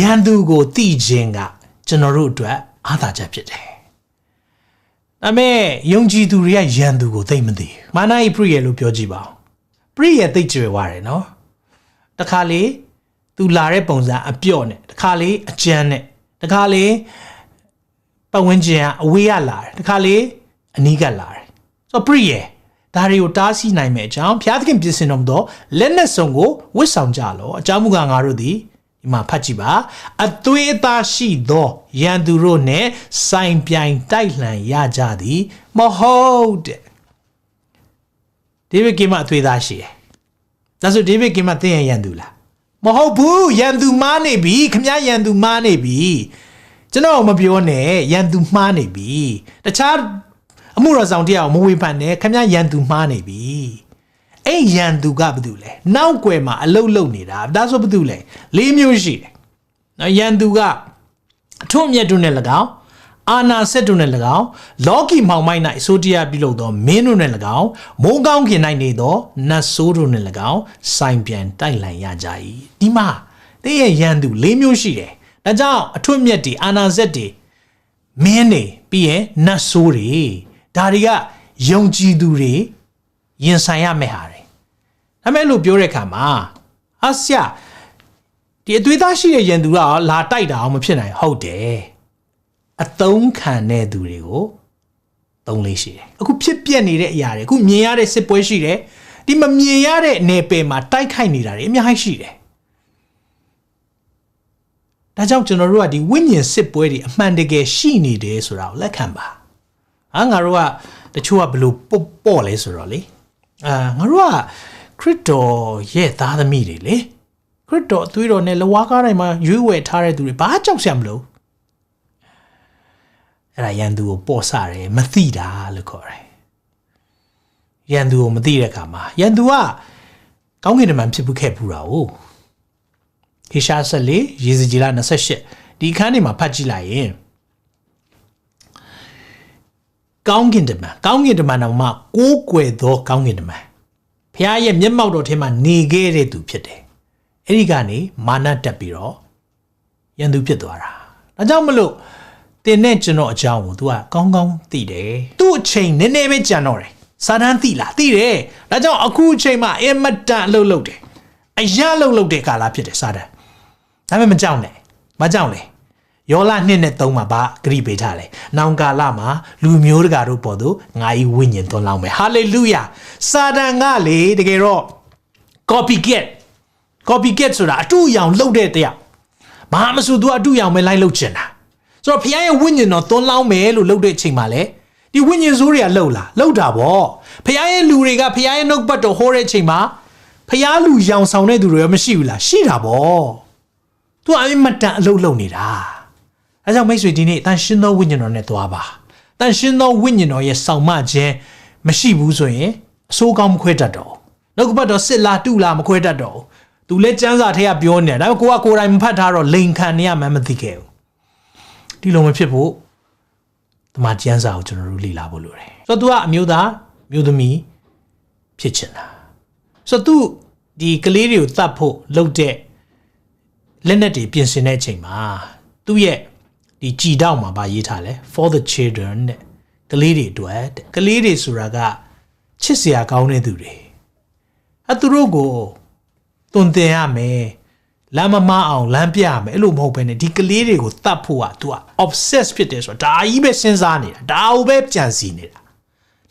Yandugo Tijinga, General Ada Japite. Ame, Yongji Duria Yandugo, Tamadi. Manai Priya Lupiojiba. Priya teacher ware, no? The Kali, tu Lare Ponza, a pione, the Kali, a janet, the Kali, Pawenja, we are lar, the Kali, a nigga lar. So Priya. Dari utasi na imejam, piatkin pisinom do, lenne songo, wisam jalo, jamuga ngarudi, ima pachiba, atueta shi do, yanduro ne, sain piang tailan ya jadi, mohode. David came out atueta shi. That's what David came out there yandula. Mohobu, yandu mane bi, kamya yandu mane bi. Jano mabione, yandu mane bi. The child. Amura Zandia, Moipane, Kamya Yandu Manebi. A Yandu Gabdule. Now Quema, a low nida, that's what Budule. Leave Mushi. Now Yanduga. Tom Yadunelagao. Anna said to Nelagao. Loki Maumaina, Sotia below the Menunelagao. Mogang Yanaido, Nasodo Nelagao. Sign Pian, Thailand Yajai. Dima. They are Yandu, Leave Mushi. Najao, a Tumyeti, Anna Zeti. Mene, Pie, Nasuri. Daria, Yongji Duri, Yensaya Mehari. Amelu Burekama. Asia. The Dudashi Yendura, La Taida, Omopina, how day. A tone can ne durigo. Don't listen. A good pianire yare, good miare sepoishire. The mamiare nepe ma taikainira, Miahishire. Najam General, the winning sepoidi, Mandege, she needed Sura, Lakamba. Angarua, the chua blue ball is really. Marua, Crito, yet the other immediately. Crito, Twiro, Nelawaka, you were tired to repart of Samlo. Yandu, Bosare, Mathida, Lucore. Yandu, Mathida Kama. Yandua, Kong in the man people kept Rao. He shall say, Yizilana Seshe, the Kanima Pachila. Gong in the man of ma, go do gong in the man. Piaye Yemaudo Tema negere to Pete. Erigani, Mana Tapiro, Yandu Piedora. Najamalo, the national Jamu to a gong tide. Two chain, the name Janore. Sadantila, tide. Naja a cool chema, emata lode. A yellow lode cala Pete Sada. I'm a Majaune. Yola nene toma ba gribetale. Naunga lama, lumurga rupodo, ngai winyin to lame. Hallelujah. Sadangale de gero. Copycat sura, 2 young loaded there. Mahamasu do a 2 young melai lochena. So Pia winyin or ton lao me loaded chimale. The winyin zuria lola, loda bo. Pia luriga, Pia no but a hore chima. Pia lu young sounded to Ramashila, shira bo. To Imata low nida. As I make with it, then she no winning on it to Abba. Then she no winning or yes, so much, Mashibu, so come quetado. No but a silla to lam quetado. To let Janza here beyond it, I go up I'm Pataro, Lincoln, near Mamathico. Diloma people, the Martians out to really labolure. So do I muda me, pitching. So do the Galerio Tapo, low dead. Lenati Pinsinetching ma. Do ye. The G down by Itale for the children, Galidi duet, Galidi suraga, Chisia gaune dure. Aturogo, Donde ame, Lama mao, Lampiame, Elum open, the Galidi with Tapua to obsess pities or Daibe Senzani, Daube Janzini.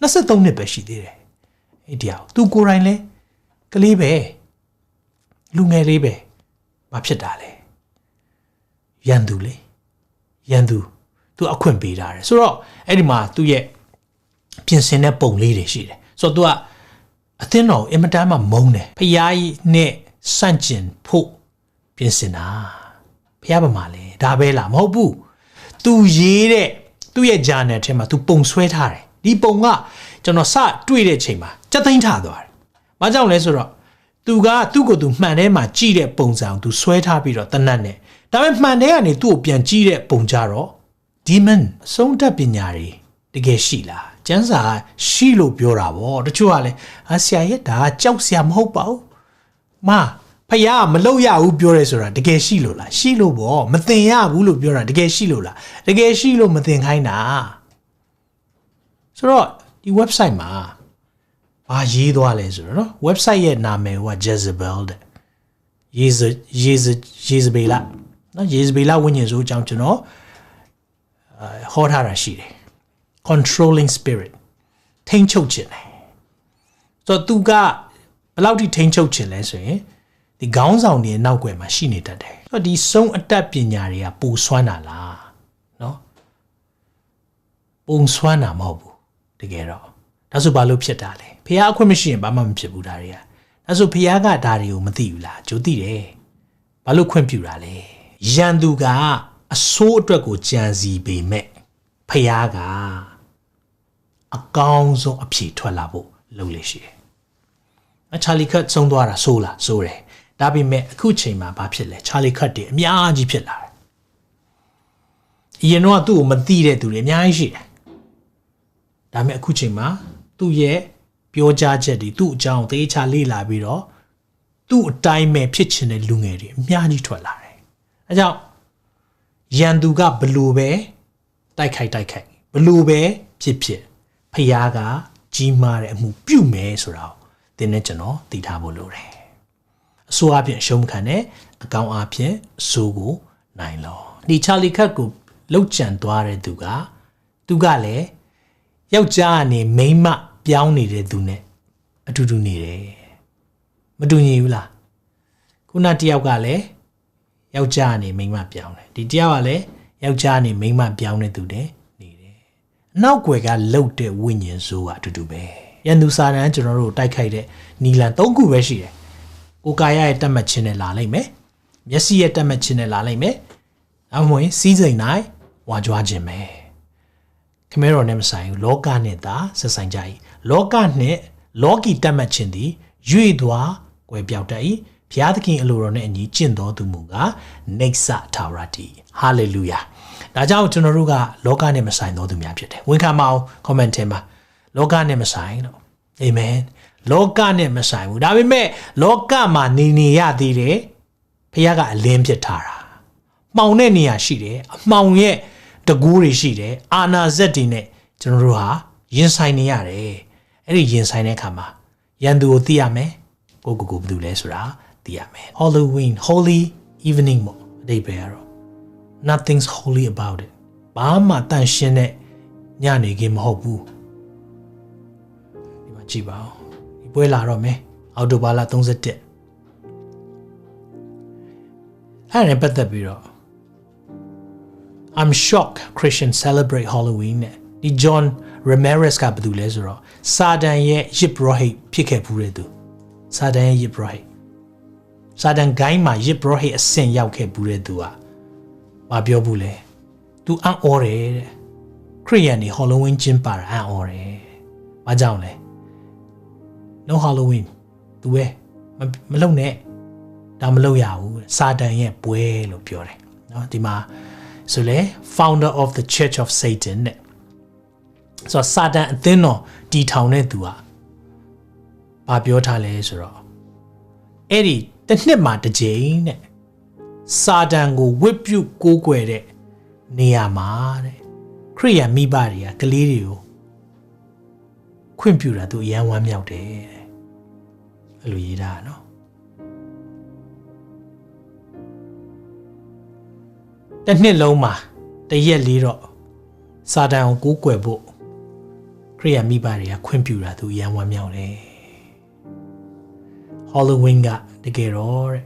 Nasa don't nip she did. Idia, tu Guraine, Galibe, Lungeribe, Mapsatale, Yandule. Yandu to a quimby dar. So, Edima to ye Pinsene bone lady she. So do a thinno, Emadama mone, Payai ne Sanchin po Pinsena Piabamale, Dabela, Mobu. Tu ye janet him to bone sweat hare. Di bonga, Jonosa, 2 de chima, Jatin Tador. Majam lesura. Tuga, tu go to manema, Gide bones to sweat happy or tanane. Damen Manea to pian Gide bonjaro. Demon, sonda pignari, the gay Sheila. Janza, Shilo Bioravo, the Chuale, Asiayeta, Josiam Hopo. Ma, ဖယားမလုပ်ရဘူးပြောရဲဆိုတာတကယ်ရှိလို့လားရှိလို့ပေါ့မသင်ရဘူးလို့ပြောတာတကယ်ရှိလို့လားတကယ်ရှိလို့မသင်ခိုင်းတာဆိုတော့ဒီ website မှာဘာရေးသွားလဲဆိုတော့နော် website ရဲ့နာမည်က Jezebel တဲ့ Jezebel နော် Jezebel ဝိညာဉ်ဆိုအကြောင်းကျွန်တော်ဟောထားတာရှိတယ် controlling spirit ထိန်းချုပ်ခြင်းတယ်ဆိုတော့သူကဘယ်လောက်ထိထိန်းချုပ်ခြင်းလဲဆိုရင်ဒီခေါင်းဆောင်တွေနောက်ွယ်မှာရှိနေတတ်တယ်ဆိုတော့ဒီစုံအတတ်ပညာတွေကပူဆွမ်းတာလားနော်ပုံဆွမ်းတာမဟုတ်ဘူးတကယ်တော့ဒါဆိုဘာလို့ဖြစ်တာလဲဖះအခွင့်မရှိရင်ဘာမှမဖြစ်ဘူးဒါတွေကဒါဆိုဖះကဒါတွေကိုမသိဘူးလားကြိုသိတယ်ဘာလို့ခွင့်ပြုတာလဲရန်သူကအဆိုးအတွက်ကိုကြံစီပေမဲ့ဖះကအကောင်းဆုံးအဖြေထွက်လာဖို့လုပ်လေရှိတယ်ချာလီခတ်ဆုံးသွားတာဆိုးလားဆိုးတယ်ဒါပေမဲ့အခုချိန်မှာဘာဖြစ်လဲချာလီခတ်တွေအများကြီးဖြစ်လာတယ်အရင်တော့သူ့ကိုမသိတဲ့သူတွေအများကြီးရှိတယ်ဒါပေမဲ့အခုချိန်မှာသူ့ရဲ့ပြောကြားချက်တွေသူ့အကြောင်းသေချာလေ့လာပြီးတော့သူ့အတိုင်းပဲဖြစ်ချင်တဲ့လူငယ်တွေအများကြီးထွက်လာတယ်အဲကြောင့်ရန်သူကဘလို့ပဲတိုက်ခိုက်ဘလို့ပဲဖြစ်ဖျားကကြီးမားတဲ့အမှုပြုမယ်ဆိုတာကိုသင်နဲ့ကျွန်တော်သိထားဖို့လိုတယ်အဆိုးအဖြစ်အရှုံးခံတဲ့အကောင်းအဖြစ်အဆိုးကိုနိုင်လောဒီချာလီခတ်ကိုလှုပ်ကြံသွားတဲ့သူကလည်းယောက်ျားကနေမိန်းမပြောင်းနေတဲ့သူနဲ့အတူတူနေတယ်မတူညီဘူးလားခုနတယောက်ကလည်းယောက်ျားကနေမိန်းမပြောင်းတယ်ဒီတယောက်ကလည်းယောက်ျားကနေမိန်းမပြောင်းတဲ့သူနဲ့နေတယ်အနောက်ွယ်ကလှုပ်တဲ့ဝိညာဉ်ဆိုးကအတူတူပဲရန်သူစာတန်ကျွန်တော်တို့တိုက်ခိုက်တဲ့နီလန်၃ခုပဲရှိတယ်ကိုကာယရဲ့တတ်မှတ်ခြင်းနဲ့လာလိုက်မယ်မျက်စိရဲ့တတ်မှတ်ခြင်းနဲ့လာလိုက်မယ်အမွေစီးစိမ်၌ဝါကြွားခြင်းပဲခမဲတော်နဲ့မဆိုင်ဘူးလောကနဲ့သာဆက်ဆိုင်ကြ၏လောကနဲ့လောကီတတ်မှတ်ခြင်းသည်ရွေ့သွားကွယ်ပြောက်တတ်၏ဘုရားသခင်အလိုတော်နဲ့အညီကျင့်တော်သူမူကားနိစ္စထာဝရတည်ဟာလေလုယာဒါကြောင့်ကျွန်တော်တို့ကလောကနဲ့မဆိုင်တော်သူများဖြစ်တယ်ဝန်ခံပါအောင် comment ထဲမှာလောကနဲ့မဆိုင်တော့အာမင်လောကနဲ့မဆိုင်ဘူးဒါပေမဲ့လောကမှာနေရသေးတယ်ဘုရားကအလင်းဖြစ်ထားတာမှောင်တဲ့နေရာရှိတယ်အမှောင်ရဲ့တကူးတွေရှိတယ်အာနာဇက်တွေနဲ့ကျွန်တော်တို့ဟာရင်ဆိုင်နေရတယ်အဲ့ဒီရင်ဆိုင်တဲ့အခါမှာရန်သူကိုသိရမယ်ကိုဘယ်သူလဲဆိုတာသိရမယ် Halloween holy evening ပေါ့အဓိပ္ပာယ်ကတော့ nothing's holy about it ဘာမှတန်ရှင်းတဲ့ညနေခင်းမဟုတ်ဘူးဒီမှာကြည့်ပါဦးဒီပွဲလာတော့မယ်အောက်တိုဘာလ31အဲ့ဒါပတ်သက်ပြီးတော့I'm shocked Christians celebrate Halloween နဲ့ဒီ John Ramirez ကဘာလုပ်လဲဆိုတော့စာတန်ရဲ့ယစ်ဘရဟိတ်ဖြစ်ခဲ့ဘူးတဲ့သူစာတန်ရဲ့ယစ်ဘရဟိတ်စာတန်ဂိုင်းမှာယစ်ဘရဟိတ်အဆင့်ရောက်ခဲ့ဘူးတဲ့သူကမပြောဘူးလေသူအံ့ဩတယ်တဲ့ခရိယန်တွေ Halloween ကျင်းပတာအံ့ဩတယ်ဘာကြောင့်လဲ No Halloween သူပဲမလုပ်နဲ့ဒါမလုပ်ရဘူးစာတန်ရဲ့ပွဲလို့ပြောတယ်เนาะဒီမှာဆိုလေ founder of the Church of Satan နဲ့ဆိုစာတန်အသင်းတော်တည်ထောင်တဲ့သူကဘာပြောထားလဲဆိုတော့အဲ့ဒီတစ်နှစ်မှာတစ်ကြိမ်နဲ့စာတန်ကိုဝစ်ပြုတ်ကိုးကွယ်တဲ့နေရာမှာတဲ့ခရိယန်မိဘတွေကကလေးတွေကိုခွင့်ပြုတာသူအယံဝမ်းမြောက်တယ်တဲ့အဲ့လိုရေးတာနော်တစ်နှစ်လုံးမှာတရက်လေးတော့စာတန်ကိုကိုးကွယ်ဖို့ခရိယန်မိဘတွေကခွင့်ပြုတာသူအယံဝမ်းမြောက်တယ် Halloween ကတကယ်တော့တဲ့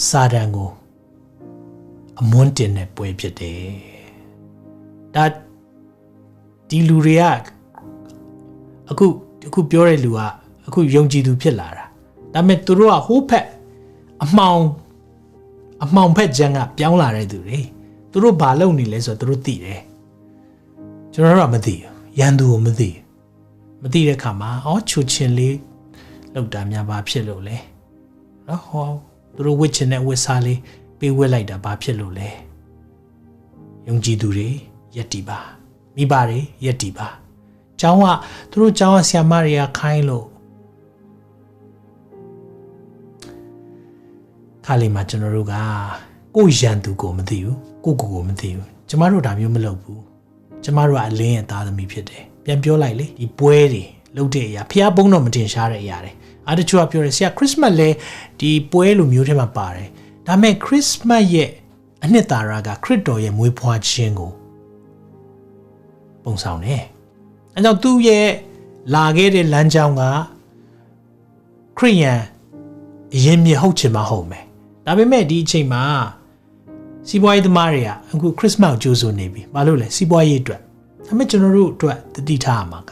စာတန်ကိုအမွန်းတင်တဲ့ပွဲဖြစ်တယ်ဒါဒီလူတွေကအခုပြောတဲ့လူကအခုယုံကြည်သူဖြစ်လာတာဒါပေမဲ့သူတို့ကဟိုးဖက်အမှောင်ဖက်ချမ်းကပြောင်းလာတဲ့သူတွေသူတို့ဘာလုပ်နေလဲဆိုတော့သူတို့သိတယ်ကျွန်တော်တို့ကမသိဘူးရန်သူကိုမသိတဲ့ခါမှာချူချင်းလေးလောက်တာများဘာဖြစ်လို့လဲနော်ဟောသူတို့ဝစ်ချင်တဲ့ဝစ်စားလေးပေးဝစ်လိုက်တာဘာဖြစ်လို့လဲယုံကြည်သူတွေယက်တီပါမိဘတွေယက်တီပါကျောင်းကသူတို့ကျောင်းကဆရာမတွေကခိုင်းလို့ ခါလေးမှာကျွန်တော်တို့ကကိုရန်သူကိုမသိဘူးကိုမသိဘူးကျမတို့ဒါမျိုးမလုပ်ဘူးကျမတို့ကအလင်းရဲ့သားသမီးဖြစ်တယ်ပြန်ပြောလိုက်လေဒီပွဲတွေလုပ်တဲ့အရာဖျားပုံးတော့မတင်ရှားတဲ့အရာတွေအားတချို့ကပြောတယ်ဆရာခရစ်စမတ်လဲဒီပွဲလိုမျိုးထဲမှာပါတယ်ဒါပေမဲ့ခရစ်စမတ်ရဲ့အနှစ်သာရကခရစ်တော်ရဲ့မွေးဖွားခြင်းကိုပုံဆောင်တယ်အဲကြောင့်သူ့ရဲ့လာခဲ့တဲ့လမ်းကြောင်းကခရိယန်အရင်မြေဟုတ်ချင်မှဟုတ်မယ်ဒါပေမဲ့ဒီအချိန်မှာစီးပွားရေးသမားတွေကအခုခရစ်မတ်ကိုကြိုးစိုးနေပြီဘာလို့လဲစီးပွားရေးအတွက်ဒါပေမဲ့ကျွန်တော်တို့အတွက်တတိထားရမှာက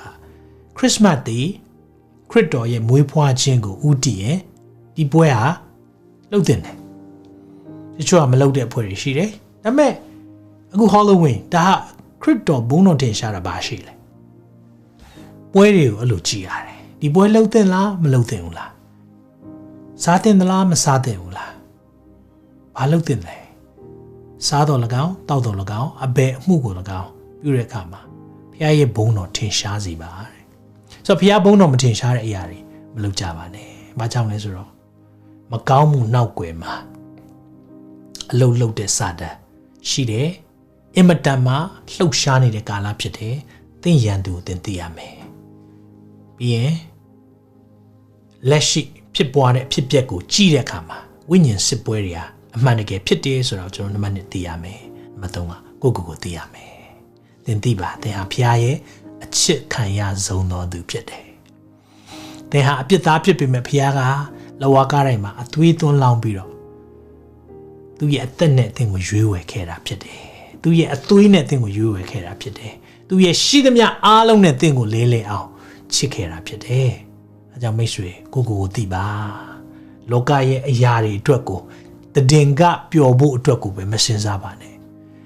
ခရစ်မတ်ဒီခရစ်တော်ရဲ့မွေးဖွားခြင်းကိုဥတည်ရင်ဒီပွဲဟာလှုပ်တင်တယ်တချို့ကမလှုပ်တဲ့အဖွဲ့တွေရှိတယ်ဒါပေမဲ့အခု Halloween ဒါဟာခရစ်တော်ဘုန်းတော်တင်ရှားတာပါရှိလေပွဲတွေကိုအဲ့လိုကြည်ရတယ်ဒီပွဲလှုပ်တင်လားမလှုပ်တင်ဘူးလားစားတင်သလားမစားတင်ဘူးလားဘာလှုပ်တင်လဲစားတော်၎င်းတောက်တော်၎င်းအဘယ်အမှုကို၎င်းပြုတဲ့အခါမှာဖခင်ရဲ့ဘုန်းတော်ထင်ရှားစေပါတဲ့ဆိုတော့ဖခင်ဘုန်းတော်မထင်ရှားတဲ့အရာတွေမလုပ်ကြပါနဲ့ဘာကြောင့်လဲဆိုတော့မကောင်းမှုနောက်ွယ်မှာအလုတ်လုတ်တဲ့စာတန်ရှိတယ်အင်မတန်မှလှုပ်ရှားနေတဲ့ကာလဖြစ်တယ်သင်ရန်သူကိုသင်သိရမယ်ပြီးရင်လက်ရှိဖြစ်ပွားတဲ့အဖြစ်အပျက်ကိုကြည့်တဲ့အခါမှာဝိညာဉ်စစ်ပွဲတွေဟာအမှန်တကယ်ဖြစ်တယ်ဆိုတော့ကျွန်တော်နံပါတ်1သိရမယ်နံပါတ်3ကကိုသိရမယ်သင်သိပါသင်ဟာဖခင်ရဲ့အချစ်ခံရဆုံးသောသူဖြစ်တယ်သင်ဟာအပြစ်သားဖြစ်ပေမဲ့ဖခင်ကလဝါကားတိုင်းမှာအသွေးသွန်းလောင်းပြီးတော့သူရဲ့အသက်နဲ့သင်ကိုရွေးဝယ်ခဲ့တာဖြစ်တယ်သူရဲ့အသွေးနဲ့သင်ကိုရွေးဝယ်ခဲ့တာဖြစ်တယ်သူရဲ့ရှိသမျှအားလုံးနဲ့သင်ကိုလေးလေးအောင်ချစ်ခဲ့တာဖြစ်တယ်အဲကြောင့်မိတ်ဆွေကိုသိပါလောကရဲ့အရာတွေအတွက်ကိုတည်ငါပျော်ဖို့အတွက်ကိုပဲမစင်စားပါနဲ့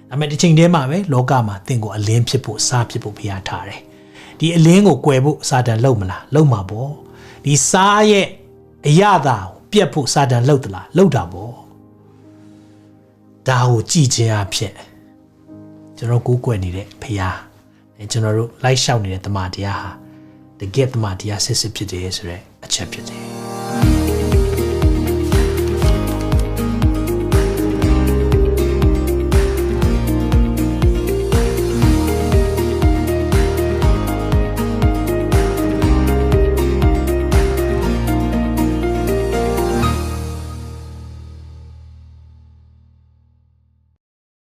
ဒါပေမဲ့တစ်ချိန်တည်းမှာပဲလောကမှာသင်ကိုအလင်းဖြစ်ဖို့စားဖြစ်ဖို့ဖျားထားတယ်ဒီအလင်းကိုကွယ်ဖို့စာတန်လုပ်မလားလုပ်မှာပေါ့ဒီစားရဲ့အရာသာပြတ်ဖို့စာတန်လုပ်သလားလုပ်တာပေါ့ဒါကိုကြည်ခြင်းအဖြစ်ကျွန်တော်ကိုးကွယ်နေတဲ့ဖျားကျွန်တော်တို့လိုက်လျှောက်နေတဲ့တမန်တရားဟာတကယ်တမန်တရားစစ်စစ်ဖြစ်တယ်ဆိုတဲ့အချက်ဖြစ်တယ်